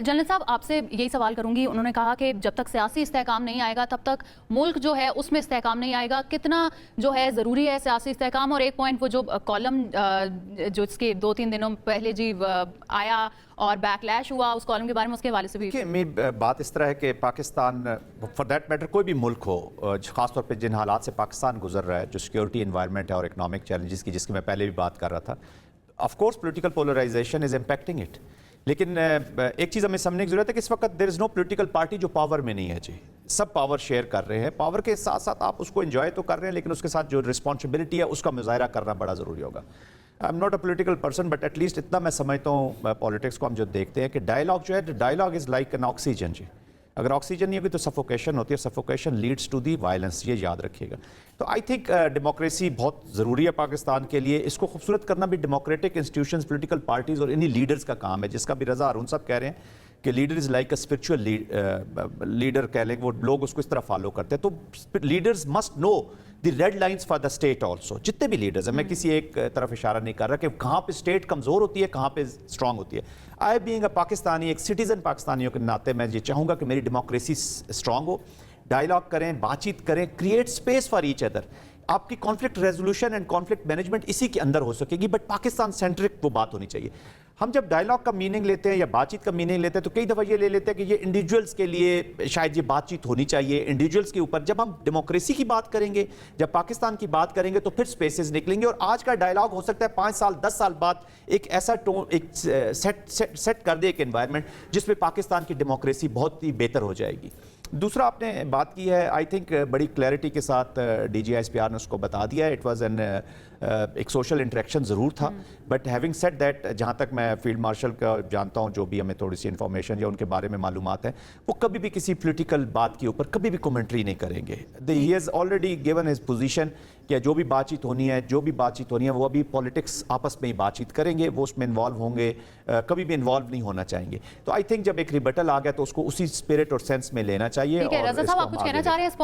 General साहब, आपसे यही सवाल करूंगी। उन्होंने कहा कि जब तक सियासी इस्तेहकाम नहीं आएगा तब तक मुल्क जो है उसमें इस्तेहकाम नहीं आएगा। कितना जो है ज़रूरी है सियासी इस्तेहकाम? और एक पॉइंट वो जो कॉलम जो इसके 2-3 दिनों पहले जी आया और बैकलैश हुआ उस कॉलम के बारे में, उसके हवाले से भी बात इस तरह है कि पाकिस्तान, फॉर दैट मैटर कोई भी मुल्क हो, ख़ासतौर पर जिन हालात से पाकिस्तान गुजर रहा है, जो सिक्योरिटी इन्वायरमेंट है और इकनॉमिक चैलेंजेस की, जिसकी मैं पहले भी बात कर रहा था, of course political polarisation is impacting it. लेकिन एक चीज़ हमें समझने की ज़रूरत है कि इस वक्त there is no political party जो पावर में नहीं है जी। सब पावर शेयर कर रहे हैं। पावर के साथ साथ आप उसको एंजॉय तो कर रहे हैं, लेकिन उसके साथ जो रिस्पॉन्सिबिलिटी है उसका मुजाहरा करना बड़ा ज़रूरी होगा। I am not a political person, but at least इतना मैं समझता हूँ पॉलिटिक्स को हम जो देखते हैं कि डायलॉग जो है, dialogue is like an oxygen जी। अगर ऑक्सीजन नहीं होगी तो सफोकेशन होती है, suffocation leads to the violence, ये याद रखिएगा। तो आई थिंक डेमोक्रेसी बहुत ज़रूरी है पाकिस्तान के लिए। इसको खूबसूरत करना भी डेमोक्रेटिक इंस्टीट्यूशंस, पॉलिटिकल पार्टीज़ और इन्हीं लीडर्स का काम है, जिसका भी रज़ा अरुण साहब कह रहे हैं कि leader is like a spiritual leader कह लें, वो लोग उसको इस तरह फॉलो करते हैं। तो leaders must know the red lines for the state also. जितने भी लीडर्स हैं, मैं किसी एक तरफ इशारा नहीं कर रहा कि कहाँ पे स्टेट कमज़ोर होती है, कहाँ पे स्ट्रांग होती है। आई बीइंग अ पाकिस्तानी, एक सिटीज़न पाकिस्तानियों के नाते मैं ये चाहूँगा कि मेरी डेमोक्रेसी स्ट्रांग हो। डायलॉग करें, बातचीत करें, create space for each other. आपकी conflict resolution and conflict management इसी के अंदर हो सकेगी, बट पाकिस्तान सेंट्रिक वो बात होनी चाहिए। हम जब डायलॉग का मीनिंग लेते हैं या बातचीत का मीनिंग लेते हैं तो कई दफ़ा ये ले लेते हैं कि ये इंडिविजुअल्स के लिए शायद ये बातचीत होनी चाहिए, इंडिविजुअल्स के ऊपर। जब हम डेमोक्रेसी की बात करेंगे, जब पाकिस्तान की बात करेंगे, तो फिर स्पेसेस निकलेंगे। और आज का डायलॉग हो सकता है 5 साल 10 साल बाद एक ऐसा टोन, एक सेट कर दे एक एनवायरनमेंट जिसमें पाकिस्तान की डेमोक्रेसी बहुत ही बेहतर हो जाएगी। दूसरा आपने बात की है, आई थिंक बड़ी क्लैरिटी के साथ DGISPR ने उसको बता दिया है। इट वाज एन एक सोशल इंटरेक्शन ज़रूर था, बट हैविंग सेड दैट, जहाँ तक मैं फील्ड मार्शल का जानता हूँ, जो भी हमें थोड़ी सी इन्फॉर्मेशन या उनके बारे में मालूमात है, वो कभी भी किसी पॉलिटिकल बात के ऊपर कभी भी कमेंट्री नहीं करेंगे। He has already given his position कि जो भी बातचीत होनी है वो अभी पॉलिटिक्स आपस में ही बातचीत करेंगे, वो उसमें इन्वॉल्व होंगे, कभी भी इन्वॉल्व नहीं होना चाहेंगे। तो आई थिंक जब एक रिबटल आ गया तो उसको उसी स्पिरिट और सेंस में लेना चाहिए। ठीक है, रज़ा साहब, आप कुछ कहना चाह रहे हैं इस